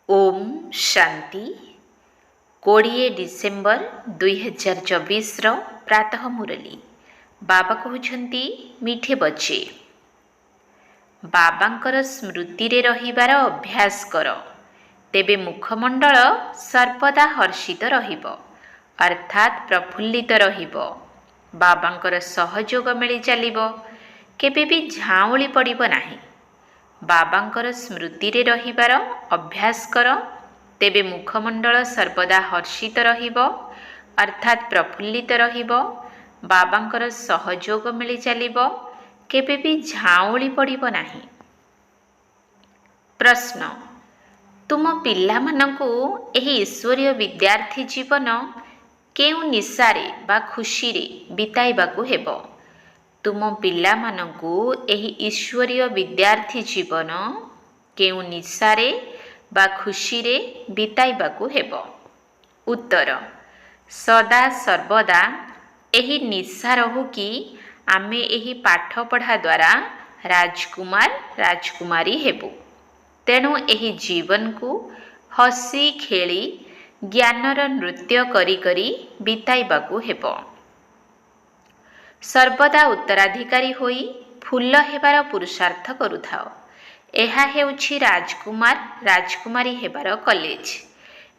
Om Shanti 20 December 2024 प्रातः मुरली बाबा कहउछंती मीठे बच्चे बाबांकर स्मृति रे रहिबार अभ्यास कर तेबे मुखमंडल सर्वदा हर्षित रहिब अर्थात प्रफुल्लित रहिब। बाबांकर सहयोग मिली चलिब केबे भी झाउली पड़िब नाही। बाबांकर स्मृति रे रहिबार अभ्यास कर तेबे मुखमंडल सर्वदा हर्षित रहिब अर्थात प्रफुल्लित रहिब। बाबांकर सहयोग मिली चलिब केबे भी झाउली पड़िब नाही। प्रश्न तुम पिला मानकु एही ईश्वरीय विद्यार्थी जीवन केउ निशारे बा खुशी रे बिताइबाकु हेबो। तुम पिला मानकु एही ईश्वरीय विद्यार्थी जीवन केउ निशारे बा खुशी रे बिताइबाकु हेबो। उत्तर सदा सर्वदा एही निशा रहु कि आमे एही पाठ पढ़ा द्वारा राजकुमार राजकुमारी हेबु। तेणु एही जीवन को हसी खेली ज्ञानर नृत्य करी करी बिताइबाकु हेबो। सर्वदा उत्तराधिकारी होई फूल हेबार पुरुषार्थ करुथाओ। एहा हेउछि राजकुमार राजकुमारी हेबार कॉलेज।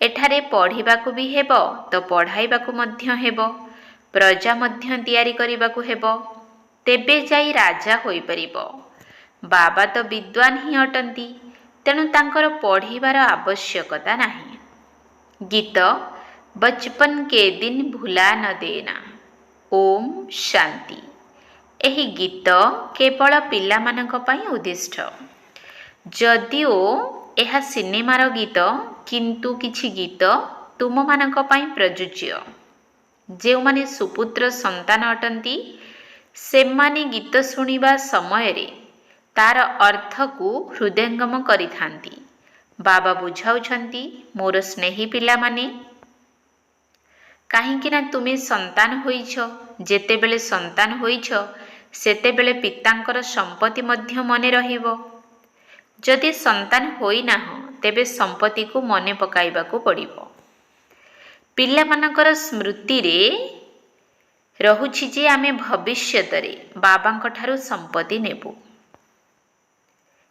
एठारे पढ़िबाकु भी हेबो तो पढ़ाइबाकु मध्य हेबो, प्रजा मध्य तैयारी करिबाकु हेबो, तेबे जाई राजा होई परिबो। बाबा तो विद्वान ही अटंती, तेणु तांकर पढ़िबार आवश्यकता नाही। गीत बचपन के दिन भुला न देना। ओम शांति। एही गीत केवल पिला मानक पई उद्दिष्ट। जदिओ एहा सिनेमार गीत किंतु किछि गीत तुम मानक पई प्रयोज्य। जेउ माने सुपुत्र संतान अटंती सेमाने गीत सुनिबा समय रे तार अर्थ को हृदयंगम करिथांती। बाबा बुझाउछंती मोर स्नेही पिला माने काहींकिना तुमे संतान होइछ। जेतेबेले संतान होइछ सेतेबेले पितांकर संपत्ति मध्य मने रहिबो। जदि संतान होई नाह तेबे संपत्ति को मने पकाइबाकू पड़िबो। पिला मानकर स्मृति रे रहुछि जे आमे भविष्यत रे बाबांक ठारू संपत्ति नेबु।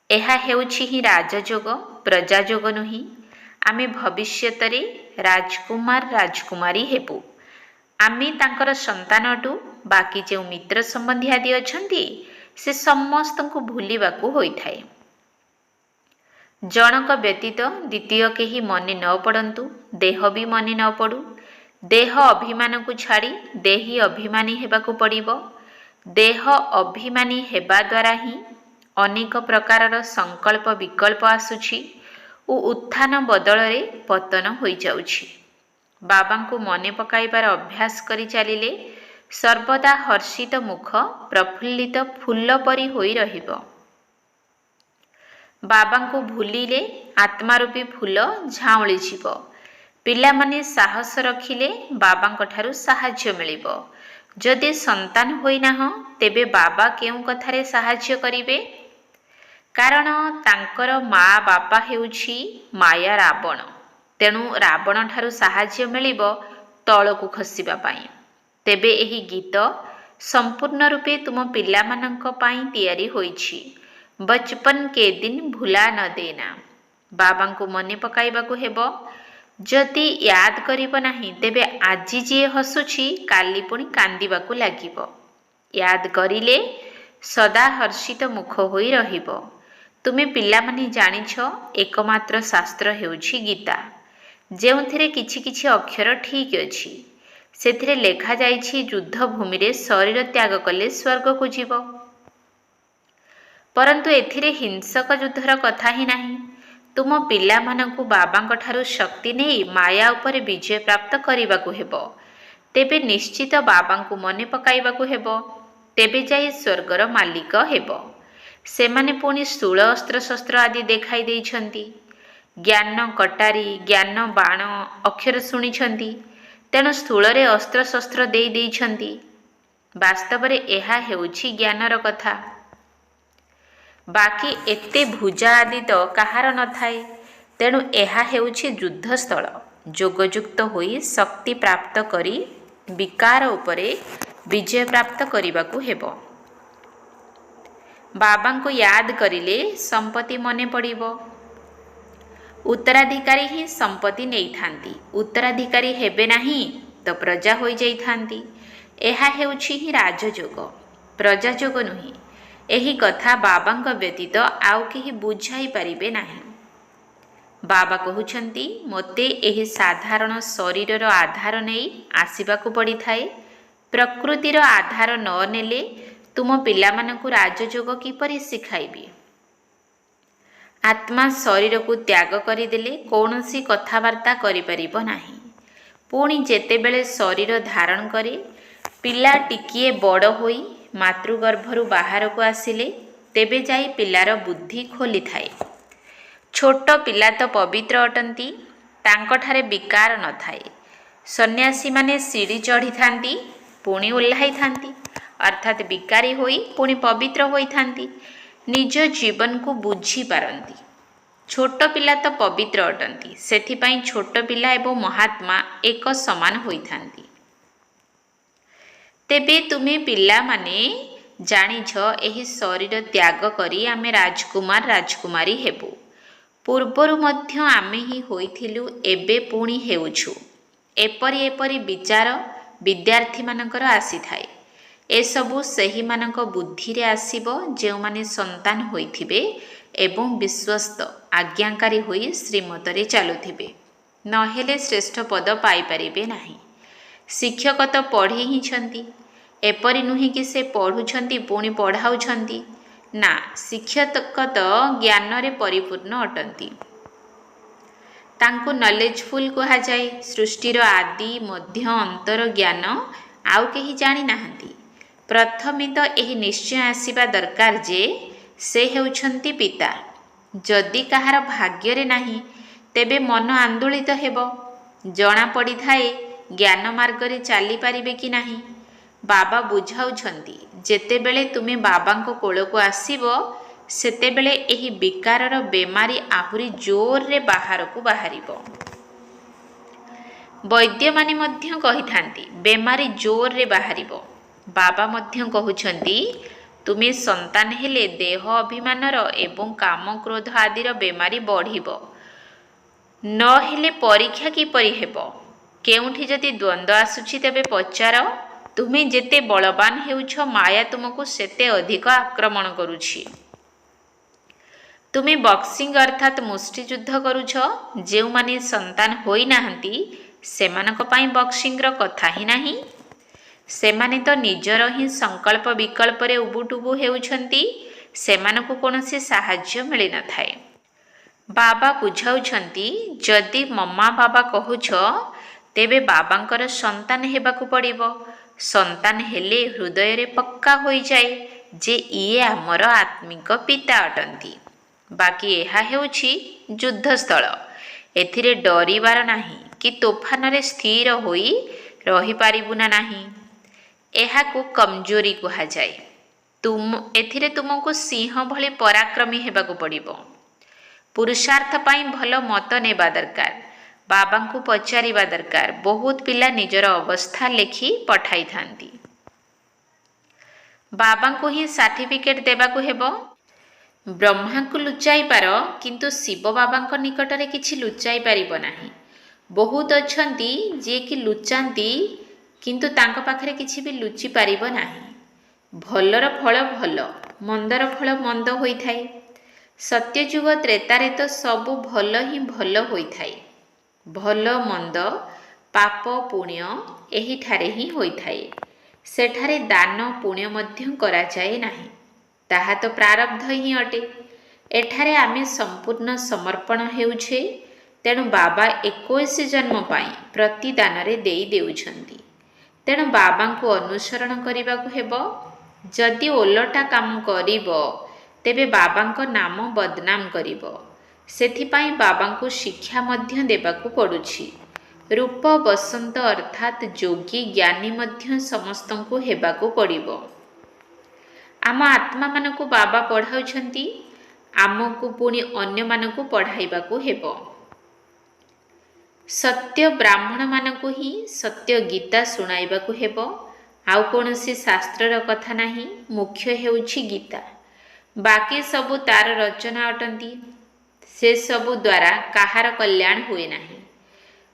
एहा हेउछि ही राजयोग प्रजायोग नुही। आमे भविष्यत रे राजकुमार राजकुमारी हेबु। आमे तांकर संतानटू बाकी जे मित्र संबंधी आदि अछंती से समस्त को भूलिबाकू होइथाय। जनक व्यतीत द्वितीय केही मने न पड़ंतु, देह भी मने न पड़ू। देह अभिमान को छाड़ी देही अभिमानी हेबाकू पड़िबो। देह अभिमानी हेबा द्वारा ही अनेक प्रकारर संकल्प विकल्प आसुछि ओ उत्थान बदल रे पतन होई जाउछि। बाबांकू मने पकाइबार अभ्यास करी चलिले सर्वदा हर्षित मुख प्रफुल्लित फूल परी होई रहिबो। बाबांकू भूलिले आत्मारूपी फूल झाउली जीवो। पिला माने साहस रखिले बाबांक ठारू सहाय्य मिलिबो। जदि संतान होई नाह तेबे बाबा केउ कथारे सहाय्य करिवे। कारण तांकर माँ बापा हेउछि माया रावण। तेणु रावण ठारू सहाय्य मिलिबो तळकू खसिबा पाई। तेबे एही गीत संपूर्ण रूपे तुम पिला मानंक पाई तैयारी होइछि। बचपन के दिन भुला न देना। बाबांकू मने पकाइबाकू हेबो। जदि याद करिबो नाही तेबे आजि जे हसुछि काली पुणी कांदिबाकू लागिबो। याद करिले सदा हर्षित मुख होई रहिबो। तुमे पिला माने जानिछ एकमात्र शास्त्र हेउछि गीता, जेउथिरे किछि किछि अक्षर ठीक अछि। सेथिरे लेखा जाइछि युद्ध भूमि रे शरीर त्याग कले स्वर्ग को जीव। परंतु एथिरे हिंसक युद्धर कथा ही नाही। तुम पिला मानकु बाबांक ठारू शक्ति नेई माया उपरे विजय प्राप्त करिबाकू हेबो। तेबे निश्चित बाबांकू मने पकाइबाकू हेबो। तेबे जाई स्वर्गर मालिक हेबो। सेमाने पुणी स्थूल अस्त्र शस्त्र आदि देखाई देइछंती। ज्ञान कटारी ज्ञान बाण अक्षर शुणिछंती। तेणु स्थूल रे अस्त्र शस्त्र देई देइछंती। वास्तव रे एहा हेउछि ज्ञानर कथा। बाकी एते भुजा आदि तो कहार न थाए। ତେଣୁ ଏହା ହେଉଛି ଯୁଦ୍ଧସ୍ଥଳ। ଯୋଗଯୁକ୍ତ ହୋଇ ଶକ୍ତି ପ୍ରାପ୍ତ କରି ବିକାର ଉପରେ ବିଜୟ ପ୍ରାପ୍ତ କରିବାକୁ ହେବ। ବାବାଙ୍କୁ ୟାଦ କରିଲେ ସମ୍ପତ୍ତି ମନେ ପଡ଼ିବ। ଉତ୍ତରାଧିକାରୀ ହିଁ ସମ୍ପତ୍ତି ନେଇଥାନ୍ତି। ଉତ୍ତରାଧିକାରୀ ହେବେ ନାହିଁ ତ ପ୍ରଜା ହୋଇଯାଇଥାନ୍ତି। ଏହା ହେଉଛି ହିଁ ରାଜଯୋଗ, ପ୍ରଜାଯୋଗ ନୁହେଁ। ଏହି କଥା ବାବାଙ୍କ ବ୍ୟତୀତ ଆଉ କେହି ବୁଝାଇ ପାରିବେ ନାହିଁ। ବାବା କହୁଛନ୍ତି, ମୋତେ ଏହି ସାଧାରଣ ଶରୀରର ଆଧାର ନେଇ ଆସିବାକୁ ପଡ଼ିଥାଏ। ପ୍ରକୃତିର ଆଧାର ନ ନେଲେ ତୁମ ପିଲାମାନଙ୍କୁ ରାଜଯୋଗ କିପରି ଶିଖାଇବି? ଆତ୍ମା ଶରୀରକୁ ତ୍ୟାଗ କରିଦେଲେ କୌଣସି କଥାବାର୍ତ୍ତା କରିପାରିବ ନାହିଁ। ପୁଣି ଯେତେବେଳେ ଶରୀର ଧାରଣ କରେ, ପିଲା ଟିକିଏ ବଡ଼ ହୋଇ ମାତୃଗର୍ଭରୁ ବାହାରକୁ ଆସିଲେ ତେବେ ଯାଇ ପିଲାର ବୁଦ୍ଧି ଖୋଲିଥାଏ। ଛୋଟ ପିଲା ତ ପବିତ୍ର ଅଟନ୍ତି, ତାଙ୍କଠାରେ ବିକାର ନଥାଏ। ସନ୍ନ୍ୟାସୀମାନେ ସିଡ଼ି ଚଢ଼ିଥାନ୍ତି, ପୁଣି ଓହ୍ଲାଇଥାନ୍ତି, ଅର୍ଥାତ୍ ବିକାରୀ ହୋଇ ପୁଣି ପବିତ୍ର ହୋଇଥାନ୍ତି। ନିଜ ଜୀବନକୁ ବୁଝିପାରନ୍ତି। ଛୋଟ ପିଲା ତ ପବିତ୍ର ଅଟନ୍ତି, ସେଥିପାଇଁ ଛୋଟ ପିଲା ଏବଂ ମହାତ୍ମା ଏକ ସମାନ ହୋଇଥାନ୍ତି। ତେବେ ତୁମେ ପିଲାମାନେ ଜାଣିଛ, ଏହି ଶରୀର ତ୍ୟାଗ କରି ଆମେ ରାଜକୁମାର ରାଜକୁମାରୀ ହେବୁ। ପୂର୍ବରୁ ମଧ୍ୟ ଆମେ ହିଁ ହୋଇଥିଲୁ, ଏବେ ପୁଣି ହେଉଛୁ। ଏପରି ଏପରି ବିଚାର ବିଦ୍ୟାର୍ଥୀମାନଙ୍କର ଆସିଥାଏ। ଏସବୁ ସେହିମାନଙ୍କ ବୁଦ୍ଧିରେ ଆସିବ ଯେଉଁମାନେ ସନ୍ତାନ ହୋଇଥିବେ ଏବଂ ବିଶ୍ୱସ୍ତ ଆଜ୍ଞାକାରୀ ହୋଇ ଶ୍ରୀମତରେ ଚାଲୁଥିବେ। ନହେଲେ ଶ୍ରେଷ୍ଠ ପଦ ପାଇପାରିବେ ନାହିଁ। ଶିକ୍ଷକ ତ ପଢ଼ି ହିଁଛନ୍ତି। ଏପରି ନୁହେଁ କି ସେ ପଢ଼ୁଛନ୍ତି ପୁଣି ପଢ଼ାଉଛନ୍ତି। ନା, ଶିକ୍ଷକ ତ ଜ୍ଞାନରେ ପରିପୂର୍ଣ୍ଣ ଅଟନ୍ତି। ତାଙ୍କୁ ନଲେଜଫୁଲ୍ କୁହାଯାଏ। ସୃଷ୍ଟିର ଆଦି ମଧ୍ୟ ଅନ୍ତର ଜ୍ଞାନ ଆଉ କେହି ଜାଣିନାହାନ୍ତି। ପ୍ରଥମେ ତ ଏହି ନିଶ୍ଚୟ ଆସିବା ଦରକାର ଯେ ସେ ହେଉଛନ୍ତି ପିତା। ଯଦି କାହାର ଭାଗ୍ୟରେ ନାହିଁ, ତେବେ ମନ ଆନ୍ଦୋଳିତ ହେବ। ଜଣାପଡ଼ିଥାଏ ଜ୍ଞାନ ମାର୍ଗରେ ଚାଲିପାରିବେ କି ନାହିଁ। ବାବା ବୁଝାଉଛନ୍ତି, ଯେତେବେଳେ ତୁମେ ବାବାଙ୍କ କୋଳକୁ ଆସିବ, ସେତେବେଳେ ଏହି ବିକାରର ବେମାରୀ ଆହୁରି ଜୋରରେ ବାହାରକୁ ବାହାରିବ। ବୈଦ୍ୟମାନେ ମଧ୍ୟ କହିଥାନ୍ତି, ବେମାରୀ ଜୋରରେ ବାହାରିବ। ବାବା ମଧ୍ୟ କହୁଛନ୍ତି, ତୁମେ ସନ୍ତାନ ହେଲେ ଦେହ ଅଭିମାନର ଏବଂ କାମ କ୍ରୋଧ ଆଦିର ବେମାରୀ ବଢ଼ିବ। ନ ହେଲେ ପରୀକ୍ଷା କିପରି ହେବ? କେଉଁଠି ଯଦି ଦ୍ୱନ୍ଦ୍ୱ ଆସୁଛି ତେବେ ପଚାର। ତୁମେ ଯେତେ ବଳବାନ ହେଉଛ, ମାୟା ତୁମକୁ ସେତେ ଅଧିକ ଆକ୍ରମଣ କରୁଛି। ତୁମେ ବକ୍ସିଂ ଅର୍ଥାତ୍ ମୁଷ୍ଟିଯୁଦ୍ଧ କରୁଛ। ଯେଉଁମାନେ ସନ୍ତାନ ହୋଇନାହାନ୍ତି, ସେମାନଙ୍କ ପାଇଁ ବକ୍ସିଂର କଥା ହିଁ ନାହିଁ। ସେମାନେ ତ ନିଜର ହିଁ ସଂକଳ୍ପ ବିକଳ୍ପରେ ଉବୁଟୁବୁ ହେଉଛନ୍ତି। ସେମାନଙ୍କୁ କୌଣସି ସାହାଯ୍ୟ ମିଳିନଥାଏ। ବାବା ବୁଝାଉଛନ୍ତି, ଯଦି ମମା ବାବା କହୁଛ, ତେବେ ବାବାଙ୍କର ସନ୍ତାନ ହେବାକୁ ପଡ଼ିବ। ସନ୍ତାନ ହେଲେ ହୃଦୟରେ ପକ୍କା ହୋଇଯାଏ ଯେ ଇଏ ଆମର ଆତ୍ମିକ ପିତା ଅଟନ୍ତି। ବାକି ଏହା ହେଉଛି ଯୁଦ୍ଧସ୍ଥଳ। ଏଥିରେ ଡରିବାର ନାହିଁ କି ତୋଫାନରେ ସ୍ଥିର ହୋଇ ରହିପାରିବୁ ନା ନାହିଁ। ଏହାକୁ କମଜୋରି କୁହାଯାଏ। ଏଥିରେ ତୁମକୁ ସିଂହ ଭଳି ପରାକ୍ରମୀ ହେବାକୁ ପଡ଼ିବ। ପୁରୁଷାର୍ଥ ପାଇଁ ଭଲ ମତ ନେବା ଦରକାର। ବାବାଙ୍କୁ ପଚାରିବା ଦରକାର। ବହୁତ ପିଲା ନିଜର ଅବସ୍ଥା ଲେଖି ପଠାଇଥାନ୍ତି। ବାବାଙ୍କୁ ହିଁ ସାର୍ଟିଫିକେଟ୍ ଦେବାକୁ ହେବ। ବ୍ରହ୍ମାଙ୍କୁ ଲୁଚାଇ ପାର, କିନ୍ତୁ ଶିବ ବାବାଙ୍କ ନିକଟରେ କିଛି ଲୁଚାଇ ପାରିବ ନାହିଁ। ବହୁତ ଅଛନ୍ତି ଯିଏକି ଲୁଚାନ୍ତି, କିନ୍ତୁ ତାଙ୍କ ପାଖରେ କିଛି ବି ଲୁଚି ପାରିବ ନାହିଁ। ଭଲର ଫଳ ଭଲ, ମନ୍ଦର ଫଳ ମନ୍ଦ ହୋଇଥାଏ। ସତ୍ୟଯୁଗ ତ୍ରେତାରେ ତ ସବୁ ଭଲ ହିଁ ଭଲ ହୋଇଥାଏ। ଭଲ ମନ୍ଦ, ପାପ ପୁଣ୍ୟ ଏହିଠାରେ ହିଁ ହୋଇଥାଏ। ସେଠାରେ ଦାନ ପୁଣ୍ୟ ମଧ୍ୟ କରାଯାଏ ନାହିଁ। ତାହା ତ ପ୍ରାରବ୍ଧ ହିଁ ଅଟେ। ଏଠାରେ ଆମେ ସମ୍ପୂର୍ଣ୍ଣ ସମର୍ପଣ ହେଉଛେ। ତେଣୁ ବାବା 21 ଜନ୍ମ ପାଇଁ ପ୍ରତିଦାନରେ ଦେଇ ଦେଉଛନ୍ତି। ତେଣୁ ବାବାଙ୍କୁ ଅନୁସରଣ କରିବାକୁ ହେବ। ଯଦି ଓଲଟା କାମ କରିବ, ତେବେ ବାବାଙ୍କ ନାମ ବଦନାମ କରିବ। ସେଥିପାଇଁ ବାବାଙ୍କୁ ଶିକ୍ଷା ମଧ୍ୟ ଦେବାକୁ ପଡ଼ୁଛି। ରୂପ ବସନ୍ତ ଅର୍ଥାତ୍ ଯୋଗୀ ଜ୍ଞାନୀ ମଧ୍ୟ ସମସ୍ତଙ୍କୁ ହେବାକୁ ପଡ଼ିବ। ଆମ ଆତ୍ମାମାନଙ୍କୁ ବାବା ପଢ଼ାଉଛନ୍ତି। आमको पुणी अन्य मानकु पढ़ाइबाकु हेबो। सत्य ब्राह्मण मानकु ही सत्य गीता सुनाइबाकु हेबो। आउ कोनोसी शास्त्रर कथा नाही, मुख्य हेउछि गीता। बाकी सबु तार रचना अटंती, से सबु द्वारा काहार कल्याण हुए नाही।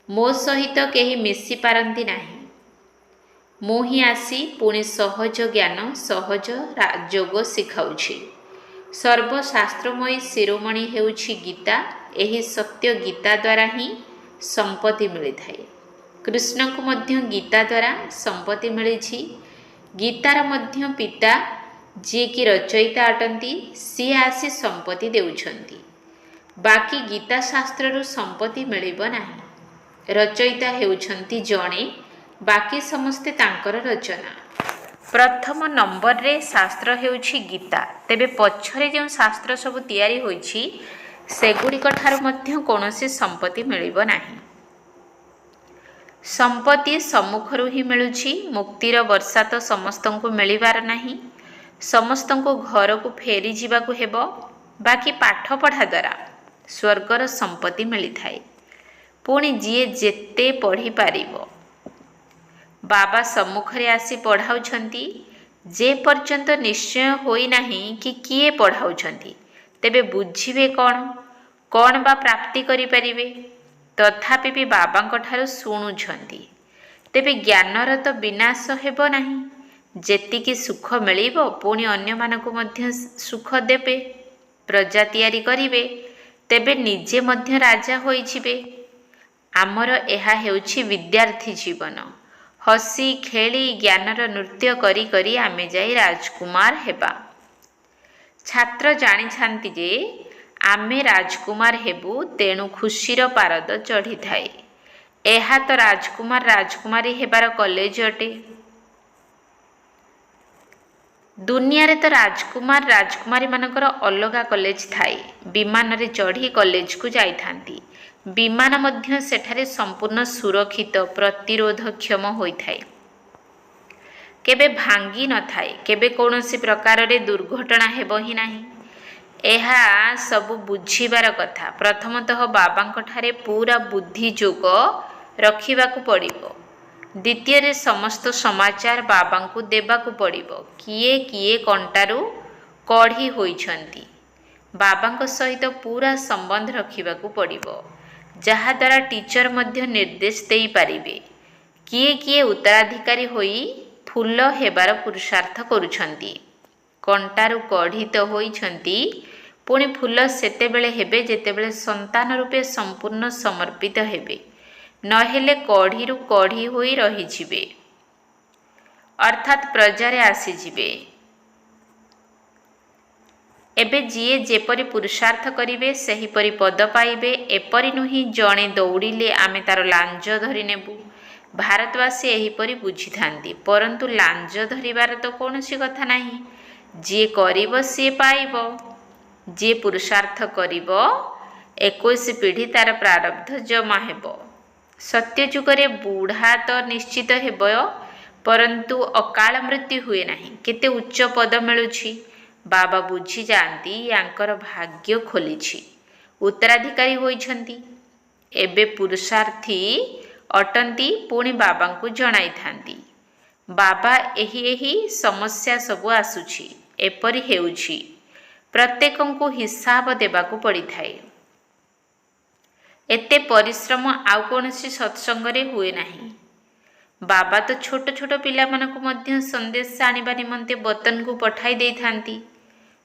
मो सहित केही मिसी पारंती नाही। मु ही आसी पुणी सहज ज्ञान सहज राजयोग शिखाउछि। सर्वशास्त्रमयी शिरोमणि हेउछि गीता। एही सत्य गीता द्वारा ही संपत्ति मिली थाए। कृष्ण को मध्य गीता द्वारा संपत्ति मिली। गीतार मध्य पिता जी की रचयिता अटंती, सी आसी संपत्ति देउछंती। बाकी गीता शास्त्ररु संपत्ति मिलिबो नाही। रचयिता हेउछंती जणे, बाकी समस्ते तांकर रचना। प्रथम नंबर रे शास्त्र हेउछि गीता। तेबे पछरे जो शास्त्र सब तैयारी होइछि सेगुड़िक ठार मध्य कौनसी संपत्ति मिलिबो नाही। संपत्ति सम्मुखरु ही मिलुछि। मुक्तिर वर्षा तो समस्तंकु मिलिबार नाही। समस्तंकु घर को फेरी जीवाकु हेबो। बाकी पाठ पढ़ा द्वारा स्वर्गर संपत्ति मिली थाए। पुणी जीए जेते पढ़ी पारिबो। बाबा सम्मुखरे आसी पढ़ाउछंती। जे पर्यंत निश्चय होई नाही कि किए पढ़ाउछंती, तेबे बुझिबे कौन बा प्राप्ति करि परिबे। तथापि भी बाबांक ठारु शुणुछंती। तेबे ज्ञानर तो विनाश हेबो नाही। जेतिकी सुख मिलिबो पुणी अन्य मानकु मध्य सुख देबे, प्रजा तैयारी करिबे, तेबे निजे मध्य राजा होई जिबे। आमर एहा हेउछि विद्यार्थी जीवन। हसी खेली ज्ञानर नृत्य करी करी आमे जाई राजकुमार हेबा। छात्र जानी छांती जे आमे राजकुमार हेबु, तेणु खुशीर पारद चढ़ी थाए। एहा तो राजकुमार राजकुमारी हेबार कॉलेज अटे। दुनिया रे तो राजकुमार राजकुमारी मानकर अलगा कॉलेज थाए। विमान रे चढ़ी कॉलेज को जाई थांती। विमान मध्य सेठारे संपूर्ण सुरक्षित प्रतिरोधक्षम होई थाए। केबे भांगी न थाए। केबे कौनसी प्रकार रे दुर्घटना हेबो ही नाही। एहा सबु बुझिबार कथा। प्रथमतः बाबांक ठारे पूरा बुद्धि जोग रखिबाकु पड़िबो। द्वितीय रे समस्त समाचार बाबांकु देबाकु पड़िबो। किए किए कंटारू कढ़ी होइछंती, बाबांक सहित पूरा संबंध रखिबाकु पड़िबो। जहा द्वारा टीचर मध्य निर्देश देई पारिबे। किए किए उत्तराधिकारी होई फूल हेबार पुरुषार्थ करुछंती। कंटारू कढ़ी तो होइछंती, पुणी फूल सेतेबेले हेबे जेतेबेले संतान रूपे संपूर्ण समर्पित हेबे। नहेले कढ़ीरु कढ़ी होई रहिजिबे, अर्थात प्रजारे आसीजिबे। एबे जीए जेपरी पुरुषार्थ करिवे सेहीपरि पद पाइबे। एपरि नुही जणे दौड़िले आमे तार लांज धरि नेबु। भारतवासी एहीपरि बुझी थांती। परंतु लांज धरिबार तो कौनसी कथा नाही। जे करिबो से पाइबो। जे पुरुषार्थ करिबो 21 पीढ़ी तार प्रारब्ध जमा हेबो। सत्य जुगरे बुढ़ा तो निश्चित हेबो, परंतु अकाल मृत्यु हुए नाही। केते उच्च पद मिलुछि। बाबा बुझी जाती यांकर भाग्य खोलिछि। उत्तराधिकारी होइछंती। एबे पुरुषार्थी अटंती, पुणी बाबांकु जणाई थांती। बाबा एही समस्या सबु आसुछि। एपरि हेउछि। प्रत्येकंकु हिसाब देबाकु पड़ी थाए। एते परिश्रम आउ कोनसी सत्संगरे हुए नाही। बाबा तो छोट छोट पिला मानकु मध्य संदेश आनिबा निमंते बतन को पठाई देई थांती।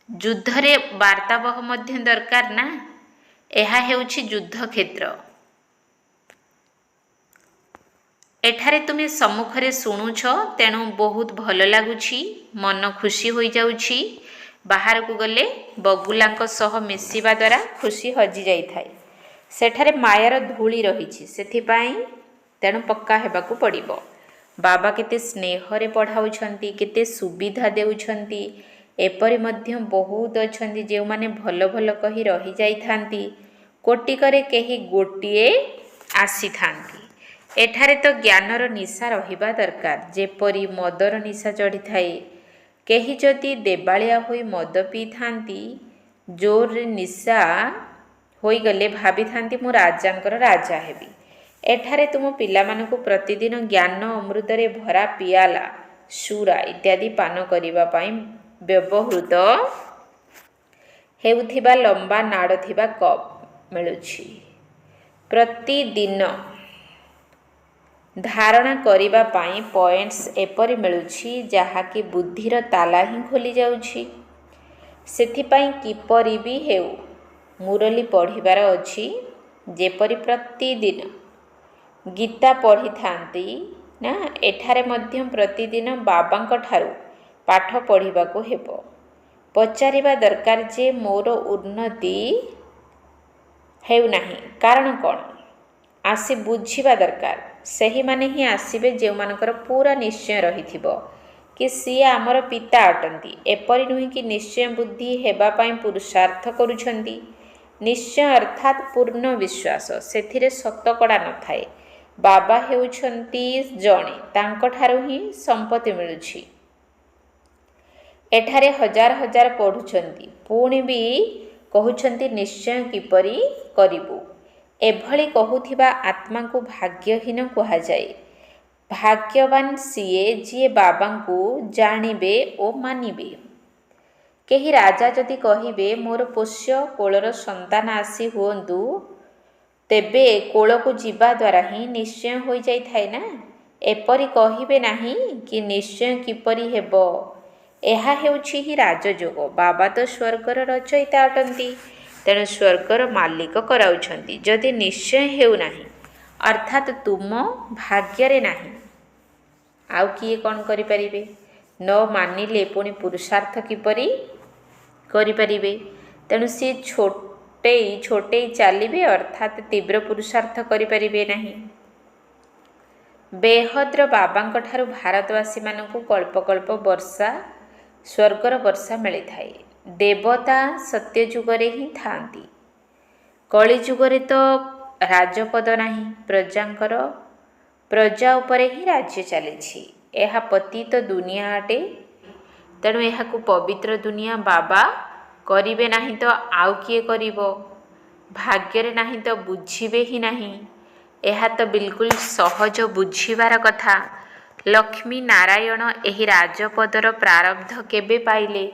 युद्धरे वार्ताबह मध्य दरकार ना। एहा हेउछि युद्ध क्षेत्र। एठारे तुमे सम्मुखरे शुणुछ, तेणु बहुत भल लागुछि। मन खुशी होई जाउछि। बाहर को गले बगुलांक सह मिसिबा द्वारा खुशी हजि जाई थाए। सेठारे मायार धूली रहिछि, सेथिपाई तेणु पक्का हेबाकु पड़िबो। बाबा केते स्नेहरे पढ़ाउछंती, केते सुविधा देउछंती। एपरि मध्य बहुत अछंती जे माने भल भल कही रही जाई थांती। कोटिकरे केही गोटिए आसी थांती। एठारे तो ज्ञानर निशा रहिबा दरकार। जेपरि मदर निशा चढ़ी थाए। केही जदि देबालिया होई मद पी थांती, ଜୋରରେ ନିଶା ହୋଇଗଲେ ଭାବିଥାନ୍ତି ମୁଁ ରାଜାଙ୍କର ରାଜା ହେବି। ଏଠାରେ ତୁମ ପିଲାମାନଙ୍କୁ ପ୍ରତିଦିନ ଜ୍ଞାନ ଅମୃତରେ ଭରା ପିଆଲା, ସୁରା ଇତ୍ୟାଦି ପାନ କରିବା ପାଇଁ ବ୍ୟବହୃତ ହେଉଥିବା ଲମ୍ବା ନାଡ଼ ଥିବା କପ୍ ମିଳୁଛି। ପ୍ରତିଦିନ ଧାରଣା କରିବା ପାଇଁ ପଏଣ୍ଟସ୍ ଏପରି ମିଳୁଛି ଯାହାକି ବୁଦ୍ଧିର ତାଲା ହିଁ ଖୋଲି ଯାଉଛି। ସେଥିପାଇଁ କିପରି ବି ହେଉ ମୁରଲି ପଢ଼ିବାର ଅଛି। ଯେପରି ପ୍ରତିଦିନ ଗୀତା ପଢ଼ିଥାନ୍ତି ନା, ଏଠାରେ ମଧ୍ୟ ପ୍ରତିଦିନ ବାବାଙ୍କ ଠାରୁ ପାଠ ପଢ଼ିବାକୁ ହେବ। ପଚାରିବା ଦରକାର ଯେ ମୋର ଉନ୍ନତି ହେଉନାହିଁ କାରଣ କ'ଣ? ଆସି ବୁଝିବା ଦରକାର। ସେହିମାନେ ହିଁ ଆସିବେ ଯେଉଁମାନଙ୍କର ପୁରା ନିଶ୍ଚୟ ରହିଥିବ କି ସିଏ ଆମର ପିତା ଅଟନ୍ତି। ଏପରି ନୁହେଁ କି ନିଶ୍ଚୟ ବୁଦ୍ଧି ହେବା ପାଇଁ ପୁରୁଷାର୍ଥ କରୁଛନ୍ତି। ନିଶ୍ଚୟ ଅର୍ଥାତ୍ ପୂର୍ଣ୍ଣ ବିଶ୍ୱାସ, ସେଥିରେ ଶତକଡ଼ା ନଥାଏ। ବାବା ହେଉଛନ୍ତି ଜଣେ, ତାଙ୍କଠାରୁ ହିଁ ସମ୍ପତ୍ତି ମିଳୁଛି। ଏଠାରେ ହଜାର ହଜାର ପଢ଼ୁଛନ୍ତି, ପୁଣି ବି କହୁଛନ୍ତି ନିଶ୍ଚୟ କିପରି କରିବୁ। ଏଭଳି କହୁଥିବା ଆତ୍ମାକୁ ଭାଗ୍ୟହୀନ କୁହାଯାଏ। ଭାଗ୍ୟବାନ ସିଏ ଯିଏ ବାବାଙ୍କୁ ଜାଣିବେ ଓ ମାନିବେ। କେହି ରାଜା ଯଦି କହିବେ ମୋର ପୋଷ୍ୟ କୋଳର ସନ୍ତାନ ଆସି ହୁଅନ୍ତୁ, ତେବେ କୋଳକୁ ଯିବା ଦ୍ୱାରା ହିଁ ନିଶ୍ଚୟ ହୋଇଯାଇଥାଏ ନା। ଏପରି କହିବେ ନାହିଁ କି ନିଶ୍ଚୟ କିପରି ହେବ। ଏହା ହେଉଛି ହିଁ ରାଜଯୋଗ। ବାବା ତ ସ୍ୱର୍ଗର ରଚୟିତା ଅଟନ୍ତି, ତେଣୁ ସ୍ୱର୍ଗର ମାଲିକ କରାଉଛନ୍ତି। ଯଦି ନିଶ୍ଚୟ ହେଉନାହିଁ ଅର୍ଥାତ୍ ତୁମ ଭାଗ୍ୟରେ ନାହିଁ, ଆଉ କିଏ କ'ଣ କରିପାରିବେ? ନ ମାନିଲେ ପୁଣି ପୁରୁଷାର୍ଥ କିପରି କରିପାରିବେ? ତେଣୁ ସିଏ ଛୋଟେଇ ଚାଲିବେ ଅର୍ଥାତ୍ ତୀବ୍ର ପୁରୁଷାର୍ଥ କରିପାରିବେ ନାହିଁ। ବେହଦ୍ର ବାବାଙ୍କ ଠାରୁ ଭାରତବାସୀମାନଙ୍କୁ କଳ୍ପକଳ୍ପ ବର୍ଷା, ସ୍ୱର୍ଗର ବର୍ଷା ମିଳିଥାଏ। ଦେବତା ସତ୍ୟଯୁଗରେ ହିଁ ଥାଆନ୍ତି। କଳିଯୁଗରେ ତ ରାଜପଦ ନାହିଁ, ପ୍ରଜା ଉପରେ ହିଁ ରାଜ୍ୟ ଚାଲିଛି। ଏହା ପତିତ ଦୁନିଆ ଅଟେ, ତେଣୁ ଏହାକୁ ପବିତ୍ର ଦୁନିଆ ବାବା କରିବେ ନାହିଁ ତ ଆଉ କିଏ କରିବ? ଭାଗ୍ୟରେ ନାହିଁ ତ ବୁଝିବେ ହିଁ ନାହିଁ। ଏହା ତ ବିଲକୁଲ ସହଜ ବୁଝିବାର କଥା। ଲକ୍ଷ୍ମୀ ନାରାୟଣ ଏହି ରାଜପଦର ପ୍ରାରବ୍ଧ କେବେ ପାଇଲେ?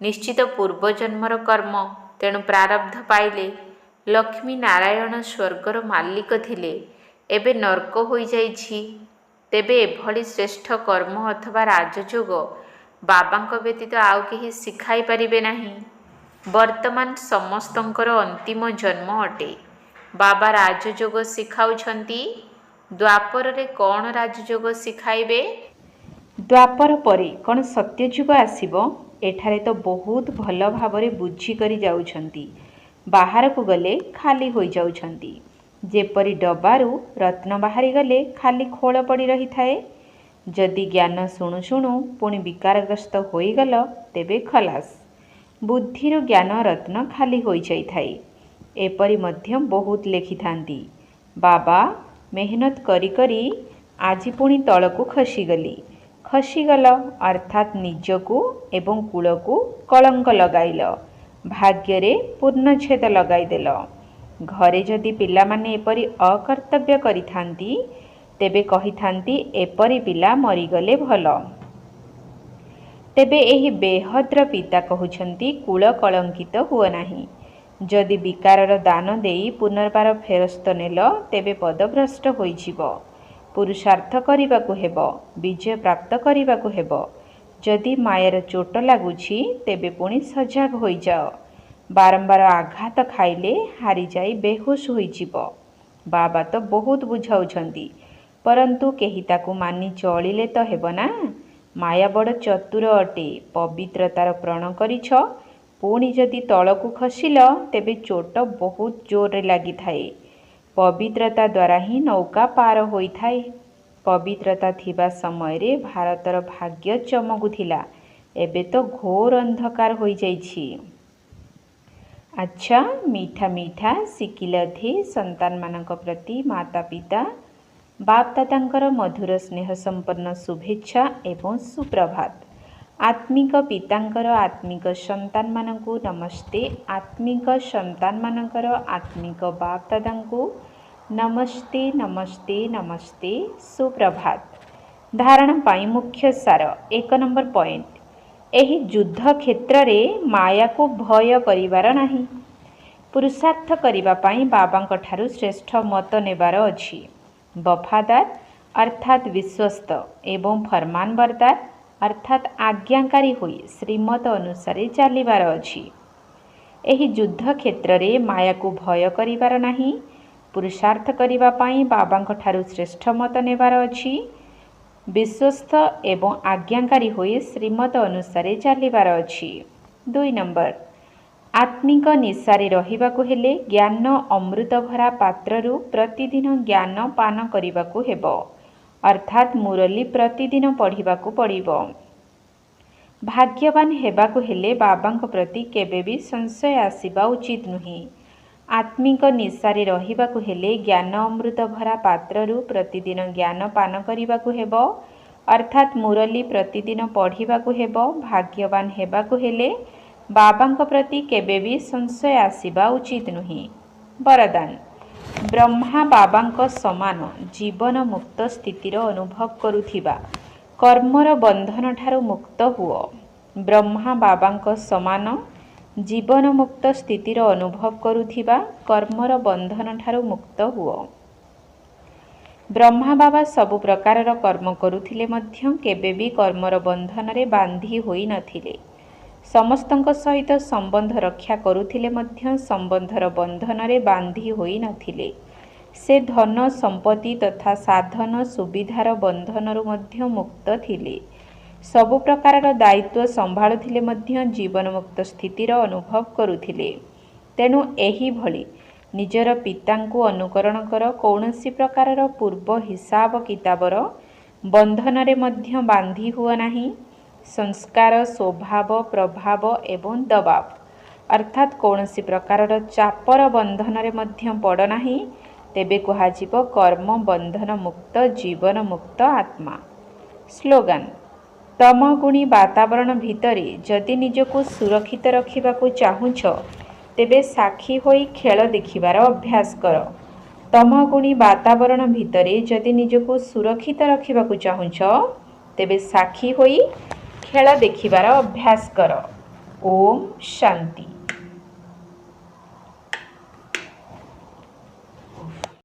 ନିଶ୍ଚିତ ପୂର୍ବଜନ୍ମର କର୍ମ, ତେଣୁ ପ୍ରାରବ୍ଧ ପାଇଲେ। ଲକ୍ଷ୍ମୀ ନାରାୟଣ ସ୍ୱର୍ଗର ମାଲିକ ଥିଲେ, ଏବେ ନର୍କ ହୋଇଯାଇଛି। ତେବେ ଏଭଳି ଶ୍ରେଷ୍ଠ କର୍ମ ଅଥବା ରାଜଯୋଗ ବାବାଙ୍କ ବ୍ୟତୀତ ଆଉ କେହି ଶିଖାଇ ପାରିବେ ନାହିଁ। ବର୍ତ୍ତମାନ ସମସ୍ତଙ୍କର ଅନ୍ତିମ ଜନ୍ମ ଅଟେ। ବାବା ରାଜଯୋଗ ଶିଖାଉଛନ୍ତି। ଦ୍ୱାପରରେ କ'ଣ ରାଜଯୋଗ ଶିଖାଇବେ? ଦ୍ୱାପର ପରେ କ'ଣ ସତ୍ୟଯୁଗ ଆସିବ? ଏଠାରେ ତ ବହୁତ ଭଲ ଭାବରେ ବୁଝିକରି ଯାଉଛନ୍ତି, ବାହାରକୁ ଗଲେ ଖାଲି ହୋଇଯାଉଛନ୍ତି। ଯେପରି ଡବାରୁ ରତ୍ନ ବାହାରିଗଲେ ଖାଲି ଖୋଳ ପଡ଼ି ରହିଥାଏ। ଯଦି ଜ୍ଞାନ ଶୁଣୁ ଶୁଣୁ ପୁଣି ବିକାରଗ୍ରସ୍ତ ହୋଇଗଲ, ତେବେ ଖଲାସ। ବୁଦ୍ଧିରୁ ଜ୍ଞାନ ରତ୍ନ ଖାଲି ହୋଇଯାଇଥାଏ। ଏପରି ମଧ୍ୟ ବହୁତ ଲେଖିଥାନ୍ତି। ବାବା ମେହନତ କରି କରି ଆଜି ପୁଣି ତଳକୁ ଖସିଗଲ ଅର୍ଥାତ୍ ନିଜକୁ ଏବଂ କୂଳକୁ କଳଙ୍କ ଲଗାଇଲ, ଭାଗ୍ୟରେ ପୂର୍ଣ୍ଣଚ୍ଛେଦ ଲଗାଇଦେଲ। ଘରେ ଯଦି ପିଲାମାନେ ଏପରି ଅକର୍ତ୍ତବ୍ୟ କରିଥାନ୍ତି, ତେବେ କହିଥାନ୍ତି ଏପରି ପିଲା ମରିଗଲେ ଭଲ। ତେବେ ଏହି ବେହଦ୍ର ପିତା କହୁଛନ୍ତି କୂଳ କଳଙ୍କିତ ହୁଅ ନାହିଁ। ଯଦି ବିକାରର ଦାନ ଦେଇ ପୁନର୍ବାର ଫେରସ୍ତ ନେଲ, ତେବେ ପଦଭ୍ରଷ୍ଟ ହୋଇଯିବ। ପୁରୁଷାର୍ଥ କରିବାକୁ ହେବ, ବିଜୟ ପ୍ରାପ୍ତ କରିବାକୁ ହେବ। ଯଦି ମାୟାର ଚୋଟ ଲାଗୁଛି, ତେବେ ପୁଣି ସଜାଗ ହୋଇଯାଅ। ବାରମ୍ବାର ଆଘାତ ଖାଇଲେ ହାରିଯାଇ ବେହୋସ ହୋଇଯିବ। ବାବା ତ ବହୁତ ବୁଝାଉଛନ୍ତି, ପରନ୍ତୁ କେହି ତାକୁ ମାନି ଚଳିଲେ ତ ହେବ ନା। ମାୟା ବଡ଼ ଚତୁର ଅଟେ। ପବିତ୍ରତାର ପ୍ରଣ କରିଛ, ପୁଣି ଯଦି ତଳକୁ ଖସିଲ, ତେବେ ଚୋଟ ବହୁତ ଜୋରରେ ଲାଗିଥାଏ। ପବିତ୍ରତା ଦ୍ୱାରା ହିଁ ନୌକା ପାର ହୋଇଥାଏ। ପବିତ୍ରତା ଥିବା ସମୟରେ ଭାରତର ଭାଗ୍ୟ ଚମକୁଥିଲା, ଏବେ ତ ଘୋର ଅନ୍ଧକାର ହୋଇଯାଇଛି। ଆଚ୍ଛା, ମିଠା ମିଠା ଶିକିଲଧି ସନ୍ତାନମାନଙ୍କ ପ୍ରତି ମାତା ପିତା ବାପଦାଦାଙ୍କର ମଧୁର ସ୍ନେହ ସମ୍ପନ୍ନ ଶୁଭେଚ୍ଛା ଏବଂ ସୁପ୍ରଭାତ। आत्मिक पितांकर आत्मिक संतान मानकु नमस्ते। आत्मिक संतान मानकर आत्मिक बाप दादांकु नमस्ते नमस्ते नमस्ते सुप्रभात। धारणा पाई मुख्य सार 1 नंबर पॉइंट, एही युद्ध क्षेत्र रे माया को भय करिवार नाही। पुरुषार्थ करिबा पाई बाबांक ठारु श्रेष्ठ मत नेबार अछि। वफादार अर्थात विश्वस्त एवं फरमानबरदार अर्थात आज्ञाकारी होई श्रीमत अनुसार चलिबार अछि। एही युद्ध क्षेत्र रे माया को भय करिवार नाही। पुरुषार्थ करिबा पाई बाबांक ठारु श्रेष्ठ मत नेबार अछि। विश्वस्त एवं आज्ञाकारी होई श्रीमत अनुसार चलिबार अछि। 2 नंबर, आत्मिक निशारे रहिबाकु हेले ज्ञान अमृत भरा पात्ररु प्रतिदिन ज्ञान पान करिबाकु हेबो, अर्थात मुरली प्रतिदिन पढ़िबाकु पड़िबो। भाग्यवान हेबाकु हेले बाबांक प्रति केबे भी संशय आसिबा उचित नुही। आत्मिक निशारे रहिबाकु हेले ज्ञान अमृत भरा पात्ररु प्रतिदिन ज्ञान पान करिबाकु हेबो, अर्थात मुरली प्रतिदिन पढ़िबाकु हेबो। भाग्यवान हेबाकु हेले बाबांक प्रति केबे भी संशय आसिबा उचित नुही। वरदान, ब्रह्मा बाबांक समान जीवन मुक्त स्थितिर अनुभव करुथिबा कर्मर बंधन ठारु मुक्त हुओ। ब्रह्मा बाबांक समान जीवन मुक्त स्थितिर अनुभव करुथिबा कर्मर बंधन ठारु मुक्त हुओ। ब्रह्मा बाबा सबु प्रकारर कर्म करुथिले मध्य केबे भी कर्मर बंधन रे बांधी होई नथिले। समस्तंक सहित संबंध रक्षा करुथिले मध्य संबंधर बंधन रे बांधी होई नथिले। से धन संपत्ति तथा साधन सुविधार बंधनरु मध्य मुक्त थिले। सबु प्रकारर दायित्व संभाळुथिले मध्य जीवन मुक्त स्थितिर अनुभव करुथिले। तेणु एही भली निजर पितांकु अनुकरण कर कौनसी प्रकारर पूर्व हिसाब किताबर बंधन रे मध्य बांधी हुआ नाही। संस्कार स्वभाव प्रभाव एवं दबाव अर्थात कौनसी प्रकारर चापर बंधन रे मध्य पड़ नाही। तेबे कुहाजिब कर्म बंधन मुक्त जीवन मुक्त आत्मा। स्लोगान, तमगुणी वातावरण भितरे जदि निजको सुरक्षित रखिबाकु चाहुछ तेबे साक्षी होई खेल देखिबार अभ्यास कर। तमगुणी वातावरण भितरे जदि निजको सुरक्षित रखिबाकु चाहुछ तेबे साक्षी होई खेल देखिबार अभ्यास कर। ओम शांति।